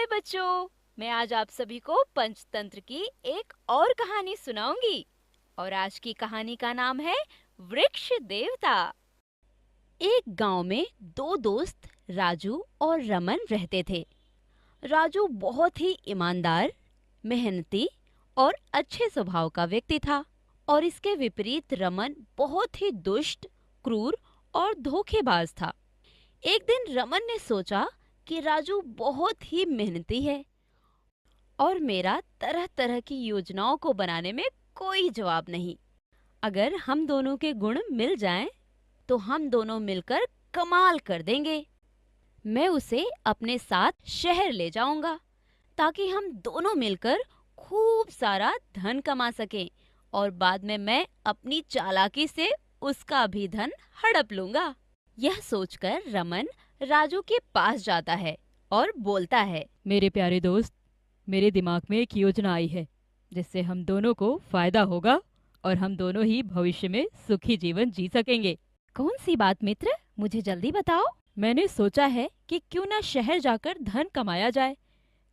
हाय बच्चों, मैं आज आप सभी को पंचतंत्र की एक और कहानी सुनाऊंगी। और आज की कहानी का नाम है वृक्ष देवता। एक गांव में दो दोस्त राजू और रमन रहते थे। राजू बहुत ही ईमानदार, मेहनती और अच्छे स्वभाव का व्यक्ति था। और इसके विपरीत रमन बहुत ही दुष्ट, क्रूर और धोखेबाज था। एक दिन रमन ने सोचा कि राजू बहुत ही मेहनती है और मेरा तरह तरह की योजनाओं को बनाने में कोई जवाब नहीं। अगर हम दोनों के गुण मिल जाएं, तो हम दोनों मिलकर कमाल कर देंगे। मैं उसे अपने साथ शहर ले जाऊंगा ताकि हम दोनों मिलकर खूब सारा धन कमा सकें और बाद में मैं अपनी चालाकी से उसका भी धन हड़प लूंगा। यह सोचकर रमन राजू के पास जाता है और बोलता है, मेरे प्यारे दोस्त, मेरे दिमाग में एक योजना आई है जिससे हम दोनों को फायदा होगा और हम दोनों ही भविष्य में सुखी जीवन जी सकेंगे। कौन सी बात मित्र, मुझे जल्दी बताओ। मैंने सोचा है कि क्यों ना शहर जाकर धन कमाया जाए।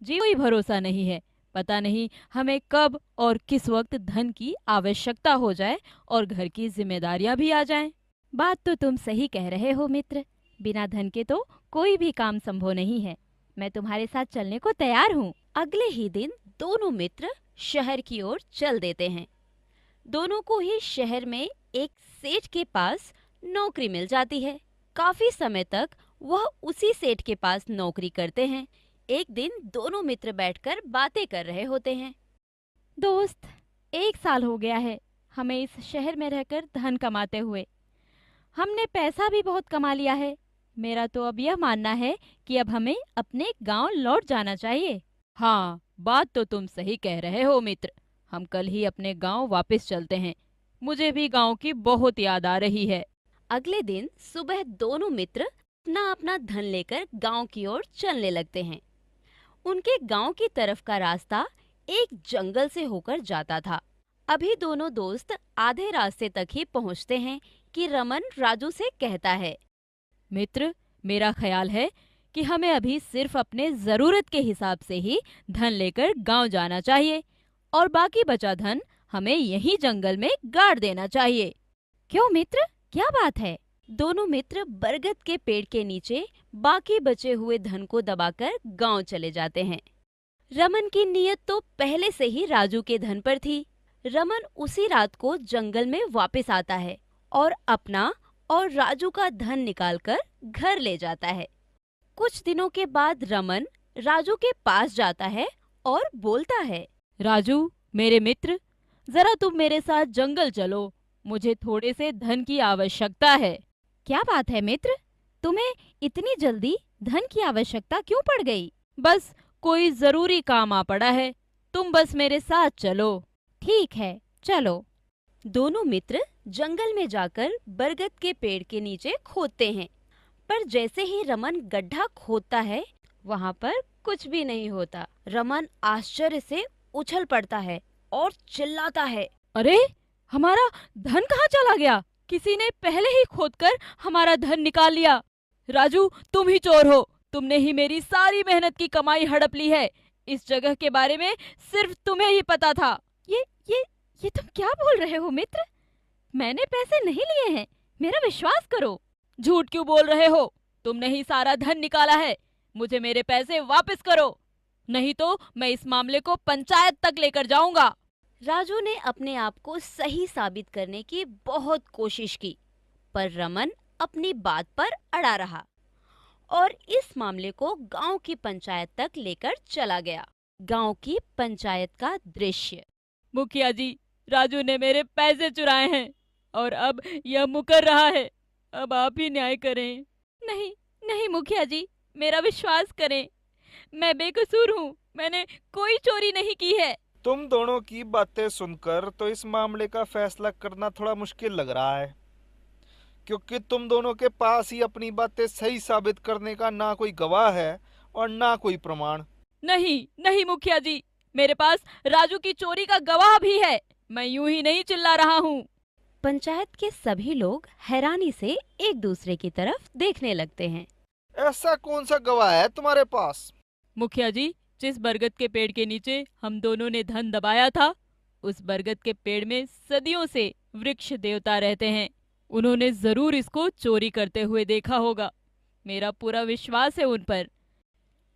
जी कोई भरोसा नहीं है, पता नहीं हमें कब और किस वक्त धन की आवश्यकता हो जाए और घर की जिम्मेदारियां भी आ जाएं। बात तो तुम सही कह रहे हो मित्र, बिना धन के तो कोई भी काम संभव नहीं है। मैं तुम्हारे साथ चलने को तैयार हूँ। अगले ही दिन दोनों मित्र शहर की ओर चल देते हैं। दोनों को ही शहर में एक सेठ के पास नौकरी मिल जाती है। काफी समय तक वह उसी सेठ के पास नौकरी करते हैं। एक दिन दोनों मित्र बैठकर बातें कर रहे होते हैं। दोस्त, 1 साल हो गया है हमें इस शहर में रहकर धन कमाते हुए। हमने पैसा भी बहुत कमा लिया है। मेरा तो अब यह मानना है कि अब हमें अपने गांव लौट जाना चाहिए। हाँ, बात तो तुम सही कह रहे हो मित्र। हम कल ही अपने गांव वापस चलते हैं। मुझे भी गांव की बहुत याद आ रही है। अगले दिन सुबह दोनों मित्र अपना अपना धन लेकर गांव की ओर चलने लगते हैं। उनके गांव की तरफ का रास्ता एक जंगल से होकर जाता था। अभी दोनों दोस्त आधे रास्ते तक ही पहुंचते हैं कि रमन राजू से कहता है, मित्र, मेरा ख्याल है कि हमें अभी सिर्फ अपने जरूरत के हिसाब से ही धन लेकर गांव जाना चाहिए और बाकी बचा धन हमें यहीं जंगल में गाड़ देना चाहिए। क्यों मित्र, क्या बात है? दोनों मित्र बरगद के पेड़ के नीचे बाकी बचे हुए धन को दबाकर गांव चले जाते हैं। रमन की नीयत तो पहले से ही राजू के धन पर थी। रमन उसी रात को जंगल में वापस आता है और अपना और राजू का धन निकालकर घर ले जाता है। कुछ दिनों के बाद रमन राजू के पास जाता है और बोलता है, राजू, मेरे मित्र, जरा तुम मेरे साथ जंगल चलो। मुझे थोड़े से धन की आवश्यकता है। क्या बात है मित्र, तुम्हें इतनी जल्दी धन की आवश्यकता क्यों पड़ गई? बस कोई जरूरी काम आ पड़ा है, तुम बस मेरे साथ चलो। ठीक है, चलो। दोनों मित्र जंगल में जाकर बरगद के पेड़ के नीचे खोदते हैं। पर जैसे ही रमन गड्ढा खोदता है, वहां पर कुछ भी नहीं होता। रमन आश्चर्य से उछल पड़ता है और चिल्लाता है, अरे, हमारा धन कहाँ चला गया? किसी ने पहले ही खोदकर हमारा धन निकाल लिया। राजू, तुम ही चोर हो। तुमने ही मेरी सारी मेहनत की कमाई हड़प ली है। इस जगह के बारे में सिर्फ तुम्हें ही पता था। ये तुम क्या बोल रहे हो मित्र? मैंने पैसे नहीं लिए हैं, मेरा विश्वास करो। झूठ क्यों बोल रहे हो? तुमने ही सारा धन निकाला है। मुझे मेरे पैसे वापस करो, नहीं तो मैं इस मामले को पंचायत तक लेकर जाऊंगा। राजू ने अपने आप को सही साबित करने की बहुत कोशिश की, पर रमन अपनी बात पर अड़ा रहा और इस मामले को गांव की पंचायत तक लेकर चला गया। गांव की पंचायत का दृश्य। मुखिया जी, राजू ने मेरे पैसे चुराए हैं और अब यह मुकर रहा है। अब आप ही न्याय करें। नहीं नहीं मुखिया जी, मेरा विश्वास करें, मैं बेकसूर हूँ। मैंने कोई चोरी नहीं की है। तुम दोनों की बातें सुनकर तो इस मामले का फैसला करना थोड़ा मुश्किल लग रहा है, क्योंकि तुम दोनों के पास ही अपनी बातें सही साबित करने का ना कोई गवाह है और ना कोई प्रमाण। नहीं नहीं मुखिया जी, मेरे पास राजू की चोरी का गवाह भी है। मैं यूं ही नहीं चिल्ला रहा हूँ। पंचायत के सभी लोग हैरानी से एक दूसरे की तरफ देखने लगते हैं। ऐसा कौन सा गवाह है तुम्हारे पास? मुखिया जी, जिस बरगद के पेड़ के नीचे हम दोनों ने धन दबाया था, उस बरगद के पेड़ में सदियों से वृक्ष देवता रहते हैं। उन्होंने जरूर इसको चोरी करते हुए देखा होगा। मेरा पूरा विश्वास है उन पर।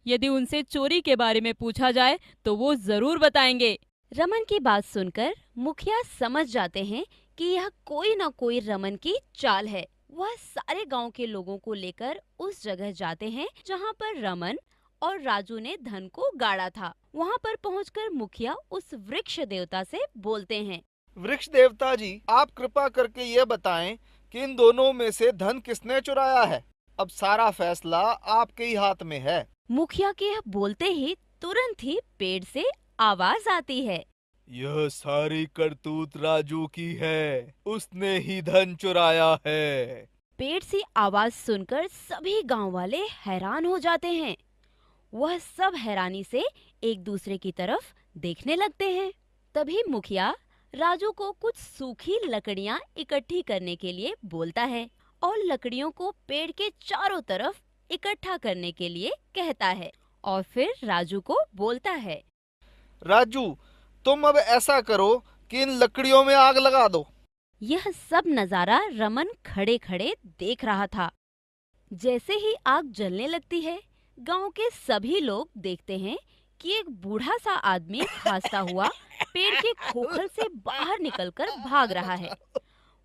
यदि उनसे चोरी के बारे में पूछा जाए तो वो जरूर बताएंगे। रमन की बात सुनकर मुखिया समझ जाते हैं कि यह कोई न कोई रमन की चाल है। वह सारे गांव के लोगों को लेकर उस जगह जाते हैं जहां पर रमन और राजू ने धन को गाड़ा था। वहां पर पहुंचकर मुखिया उस वृक्ष देवता से बोलते हैं। वृक्ष देवता जी, आप कृपा करके ये बताएं कि इन दोनों में से धन किसने चुराया है। अब सारा फैसला आपके ही हाथ में है। मुखिया के यह बोलते ही तुरंत ही पेड़ से आवाज आती है। यह सारी करतूत राजू की है, उसने ही धन चुराया है। पेड़ से आवाज सुनकर सभी गांव वाले हैरान हो जाते हैं। वह सब हैरानी से एक दूसरे की तरफ देखने लगते हैं। तभी मुखिया राजू को कुछ सूखी लकड़ियां इकट्ठी करने के लिए बोलता है और लकड़ियों को पेड़ के चारों तरफ इकट्ठा करने के लिए कहता है और फिर राजू को बोलता है। राजू, तुम अब ऐसा करो कि इन लकड़ियों में आग लगा दो। यह सब नजारा रमन खड़े खड़े देख रहा था। जैसे ही आग जलने लगती है, गांव के सभी लोग देखते हैं कि एक बूढ़ा सा आदमी खांसता हुआ पेड़ के खोखल से बाहर निकलकर भाग रहा है।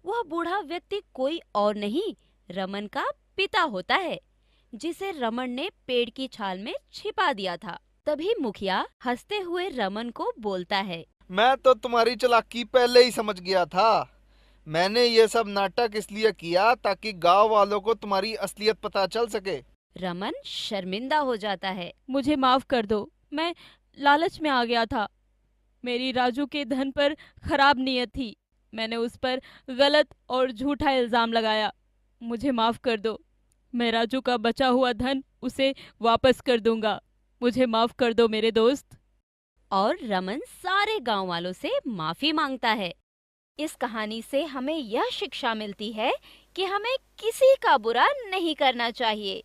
वह बूढ़ा व्यक्ति कोई और नहीं, रमन का पिता होता है, जिसे रमन ने पेड़ की छाल में छिपा दिया था। तभी मुखिया हंसते हुए रमन को बोलता है। मैं तो तुम्हारी चालाकी पहले ही समझ गया था। मैंने ये सब नाटक इसलिए किया ताकि गांव वालों को तुम्हारी असलियत पता चल सके। रमन शर्मिंदा हो जाता है। मुझे माफ कर दो, मैं लालच में आ गया था। मेरी राजू के धन पर खराब नीयत थी। मैंने उस पर गलत और झूठा इल्जाम लगाया। मुझे माफ कर दो। मैं राजू का बचा हुआ धन उसे वापस कर दूंगा। मुझे माफ कर दो मेरे दोस्त। और रमन सारे गांव वालों से माफी मांगता है। इस कहानी से हमें यह शिक्षा मिलती है कि हमें किसी का बुरा नहीं करना चाहिए।